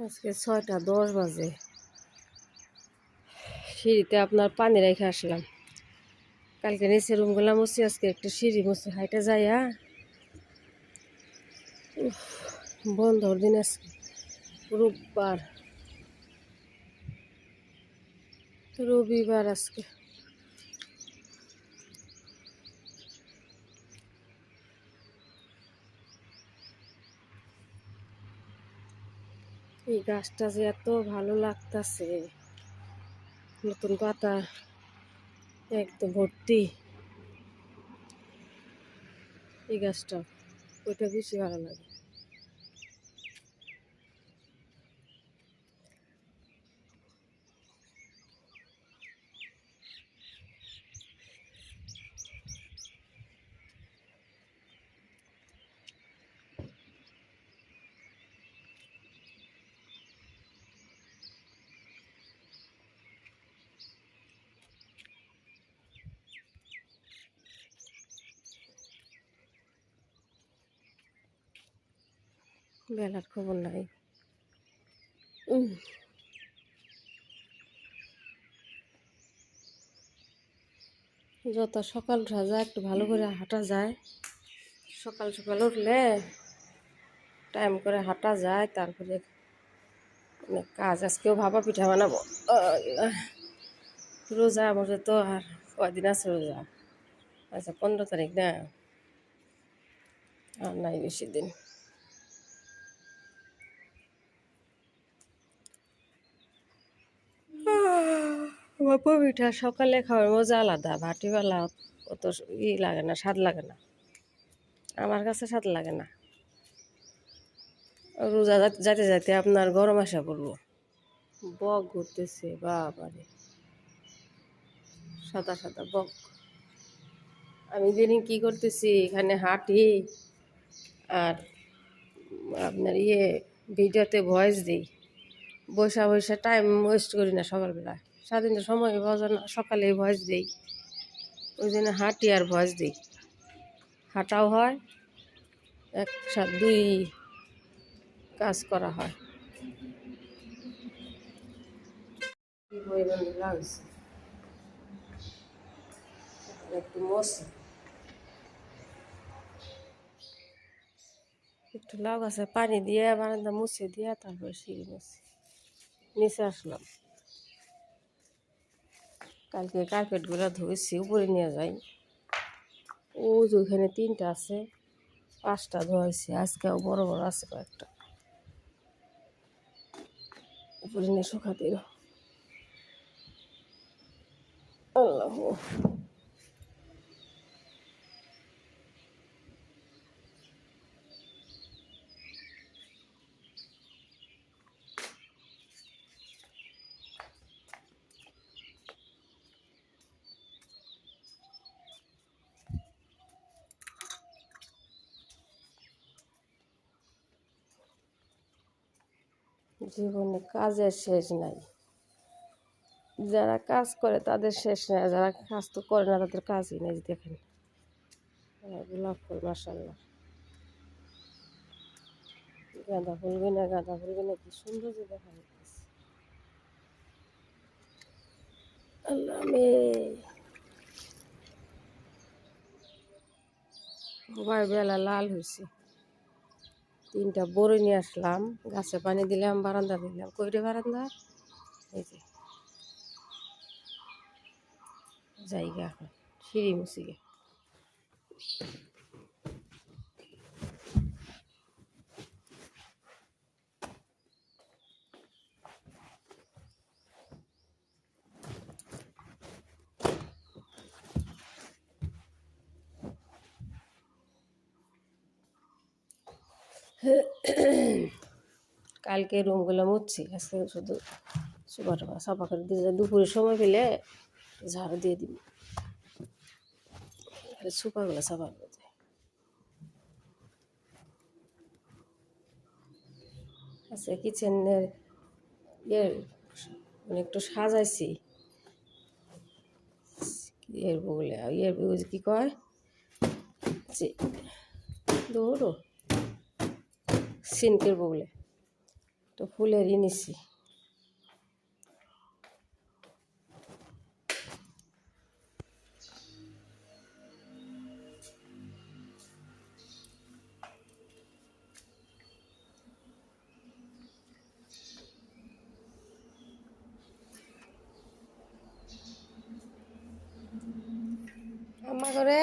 আজকে 6টা 10 বাজে। সিঁড়িতে আপনার পানি রেখে আসলাম। কালকে নিচে রুমগুলা মুছি, আজকে একটু সিঁড়ি মুছে হাইটা যাইয়া। বন্ধর দিন আজকে, রবিবার আজকে। এই গাছটা যে এত ভালো লাগতাছে, নতুন পাতা একদম ভর্তি। এই গাছটা ওইটা বেশি ভালো লাগে। বেলার খবর নাই। যত সকাল উঠা যায়, একটু ভালো করে হাঁটা যায়। সকাল সকাল উঠলে টাইম করে হাঁটা যায়। তারপরে অনেক কাজ। আজকেও ভাপা পিঠা বানাবো। রোজা বসে তো আর কয়দিন আছে রোজা? আচ্ছা, 15 তারিখ না, আর নাই বেশি দিন। ভাপা পিঠা সকালে খাওয়ার মজা আলাদা। ভাটিবেলা অত লাগে না, স্বাদ লাগে না। আমার কাছে স্বাদ লাগে না। রোজা যাইতে যাইতে আপনার গরম আসা পড়বো। বক ঘুরতেছে বাবারে, সাদা সাদা বক। আমি জানি কি করতেছি, এখানে হাঁটি আর আপনার ভিডিওতে ভয়েস দিই। বৈশা বৈশা টাইম ওয়েস্ট করি না সকালবেলা। সারাদিন তো সময় পাওয়া যায় না, সকালে ভয়েস দিই। ওই জন্য হাঁটি আর ভয়েস দিই। হাঁটাও হয়, একসাথে দুই কাজ করা হয়। একটু মশি, একটু লাউ গাছে পানি দিয়ে বারান্দা মুছে দিয়ে তারপরে সিঁড়ি মুছি। নিচে আসলাম। কালকে কার্পেটগুলো ধুয়েছি, উপরে নিয়ে যাই। ও যে ওইখানে 3টা আছে, 5টা ধোয়াইছি। আজকেও বড় বড় আছে কয়েকটা, উপরে নিয়ে শুকাতে। আল্লাহ, জীবনে কাজের শেষ নাই। যারা কাজ করে তাদের শেষ নাই, যারা কাজ তো করে না তাদের কাজই নেই। দেখেন গোলাপ ফুল, মাশাআল্লাহ। গাঁদা ফুল গাঁদা ফুল কি সুন্দর যে দেখা যাচ্ছে। আল্লাহ, সবাই বেলা লাল হয়েছে। 3টা বড়ি নিয়ে আসলাম, গাছে পানি দিলাম, বারান্দা দিলাম। কইরে বারান্দা, এই যে জায়গা। এখন সিঁড়ি মুছি গে। কালকে রুমগুলো মুছছি, আজকে শুধু সুপার সাফা করে দিয়ে যায়। দুপুরের সময় পেলে ঝাড়ু দিয়ে দিবি, সুপারগুলো সাফা করে যায়। আচ্ছা, কিচেনের মানে একটু সাজাইছি। বলে কি কয় যে দৌড়ো সিনকের বলে তো ফুলেরই নিছি। আম্মা করে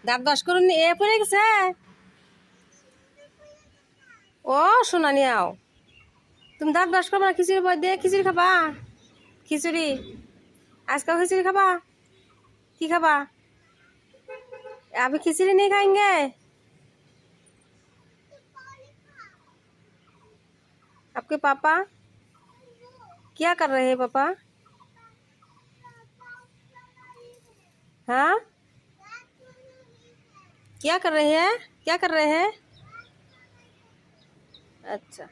দাঁত বাস করুন এ পড়ে গেছে। ও শোনা নিয়াও, তুমি দাঁত বাস করবা না? খিচুড়ি বই দিয়ে খিচুড়ি খাবা? খিচুড়ি আজকাল খিচুড়ি খাবা? কি খাবা? अभी खिचड़ी नहीं खाएंगे? आपके पापा क्या कर रहे हैं? पापा हाँ क्या कर रहे हैं? क्या कर रहे हैं? अच्छा,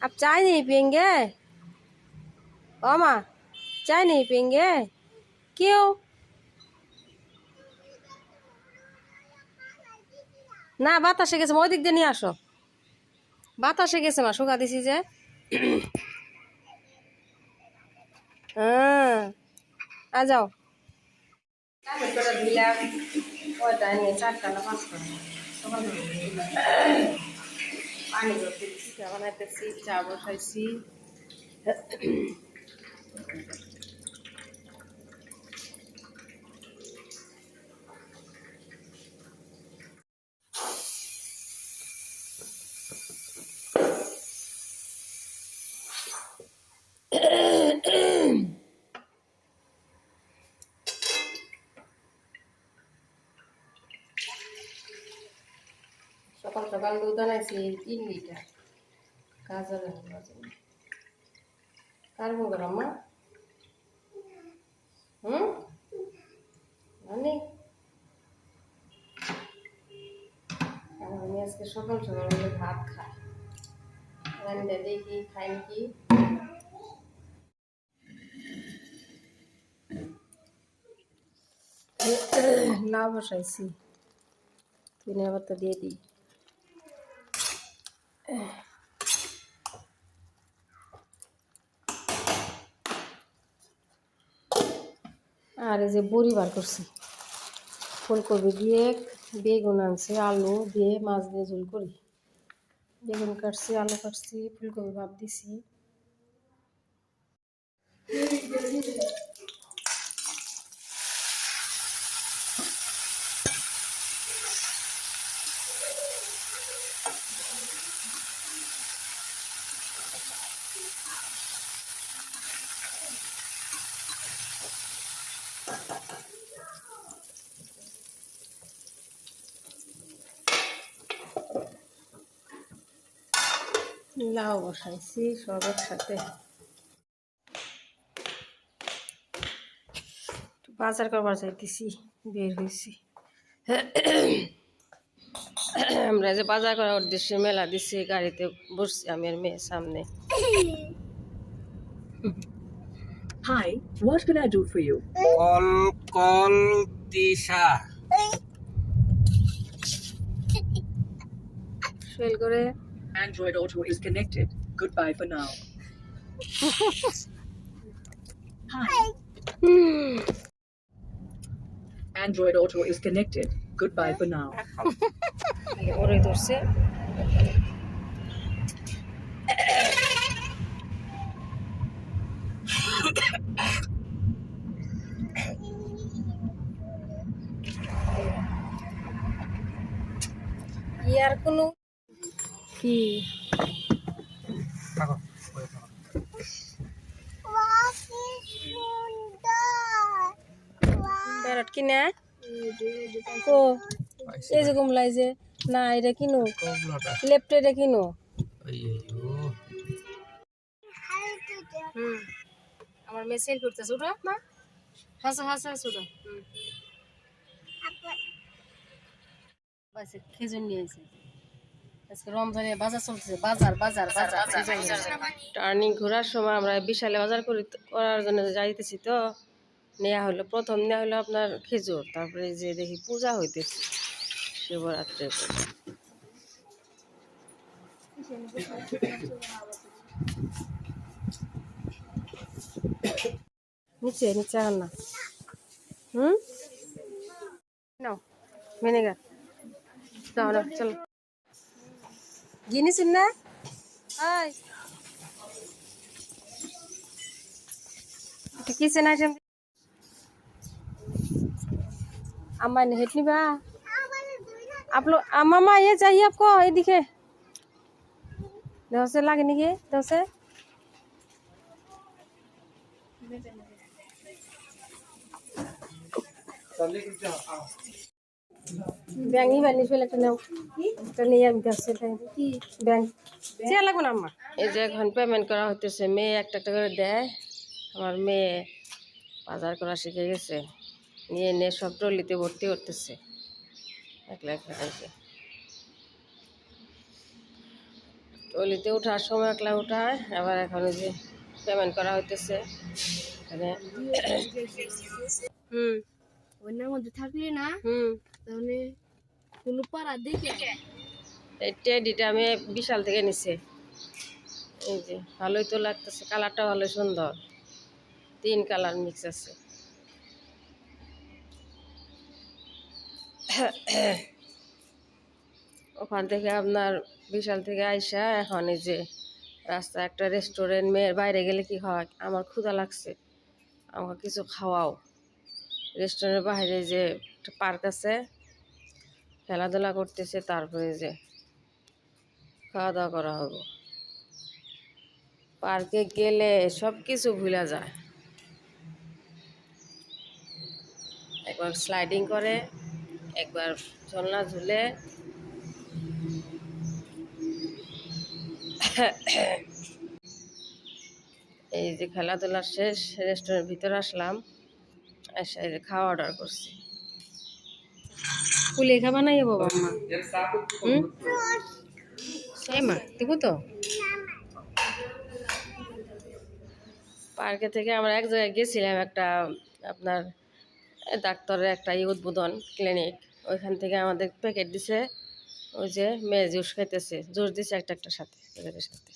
आप चाय नहीं पियेंगे? ओ माँ, चाय नहीं पियेंगे? क्यों? না বাতাসে গেছে, ওই দিক দিয়ে নিয়ে আসো। বাতাসে গেছে মা, শুকা দিছি যে। হ্যাঁ আ যাও। দিলাম ওইটা নিয়ে 4টা না 5টা সকাল পানি করতে চা বানাইতেছি, চা বসাইছি। সকাল সকাল দুধ আনাইছি 3 লিটার। কাজল কার বগর আম্মা? অনেক আমি আজকে সকাল সকাল ভাত খাই, রান্না দেখি খাই নাকি। লাউ বসাইছি, ধনিয়া পাতা দিয়ে দিই। আর এই যে বড়ি বার করছি, ফুলকপি দিয়ে বেগুন আনছি, আলু দিয়ে মাছ দিয়ে ঝোল করি। বেগুন কাটছি, আলু কাটছি, ফুলকপি ভাপ দিছি। লাউ বসাইছি সব একসাথে। বাজার করবার চাইতেছি, বের হয়েছি। আমরা যে বাজার করার উদ্দেশ্যে মেলা দিচ্ছি, গাড়িতে বসছি আমি আর মেয়ের সামনে। Hi, what can I do for you? Call Disha fail করে Android Auto is connected. Goodbye for now. Hi. Android Auto is connected. Goodbye for now. ওরে ধরছে। ইয়ার কোনো কি প্যারট কিনে কো এই যে কমলাই যে না এটা কিনো লেফট এটা কিনো। আমার মেসেজ করতেছে ওটা মা হাসা হাসা ওটা বাস খেজুর নিয়ে এসে আজকে রমজানে বাজার চলতেছে, বাজার বাজার বাজার। টার্নিং ঘোরার সময় আমরা বিশালে বাজার করার জন্য যাইতেছি, তো নেওয়া হলো প্রথম নেওয়া হলো আপনার খেজুর, তারপরে যে দেখি পূজা হইতেছে শিবরাত্রির। নিচে নিচে আন না। হুম, নাও ভিনেগার দাও না, চলো গিনি শুননা। এই किचन आइटम अम्मा ने हेटनी बा आप लोग मामा ये चाहिए आपको, ये दिखे डोसे लागने के डोसे ব্যাংই বানি ফেলে একটা নাও, এটা নিয়ে আমি ডোসে কি ব্যাং চেয়ে লাগবে না আম্মা। এই যে এখন পেমেন্ট করা হইতেছে, মেয়ে একটা একটা করে দেয়। আমার মেয়ে বাজার করা শিখে গেছে, নিয়ে নিয়ে সব ট্রলিতে ভর্তি করতেছে একলা একলা করে। ট্রলিতে ওঠার সময় একলা উঠায়, আবার এখন ওই যে পেমেন্ট করা হইতেছে এখানে। হুম ওনার মধ্যে থাকলে না হুম তাহলে কোনো পাড়া দেখে এই টেডিটা আমি বিশাল থেকে নিছি। এই যে ভালোই তো লাগতেছে, কালারটা ভালো সুন্দর, 3 কালার মিক্স আছে। ওখান থেকে আপনার বিশাল থেকে আইসা এখন এই যে রাস্তা একটা রেস্টুরেন্ট, মেয়ের বাইরে গেলে কি হয়, আমার ক্ষুধা লাগছে, আমাকে কিছু খাওয়াও। রেস্টুরেন্টের বাইরে যে একটা পার্ক আছে, খেলাধুলা করতেছে, তারপরে যে খাওয়া দাওয়া করা হবে। পার্কে গেলে সব কিছু ভুলা যায়, একবার স্লাইডিং করে, একবার ঝোলনা ঝুলে। এই যে খেলাধুলা শেষ, রেস্টুরেন্টের ভিতরে আসলাম, এসে এই যে খাওয়া অর্ডার করছি। ফুলে খাবা নাই বাবা আম্মা? হুম সেই মা দেখো তো। পার্কে থেকে আমরা এক জায়গায় গেছিলাম, একটা আপনার ডাক্তারের একটা উদ্বোধন ক্লিনিক, ওইখান থেকে আমাদের প্যাকেট দিছে। ওই যে মেয়ে জুস খাইতেছে, জুস দিছে একটা একটা সাথে প্যাকেটের সাথে।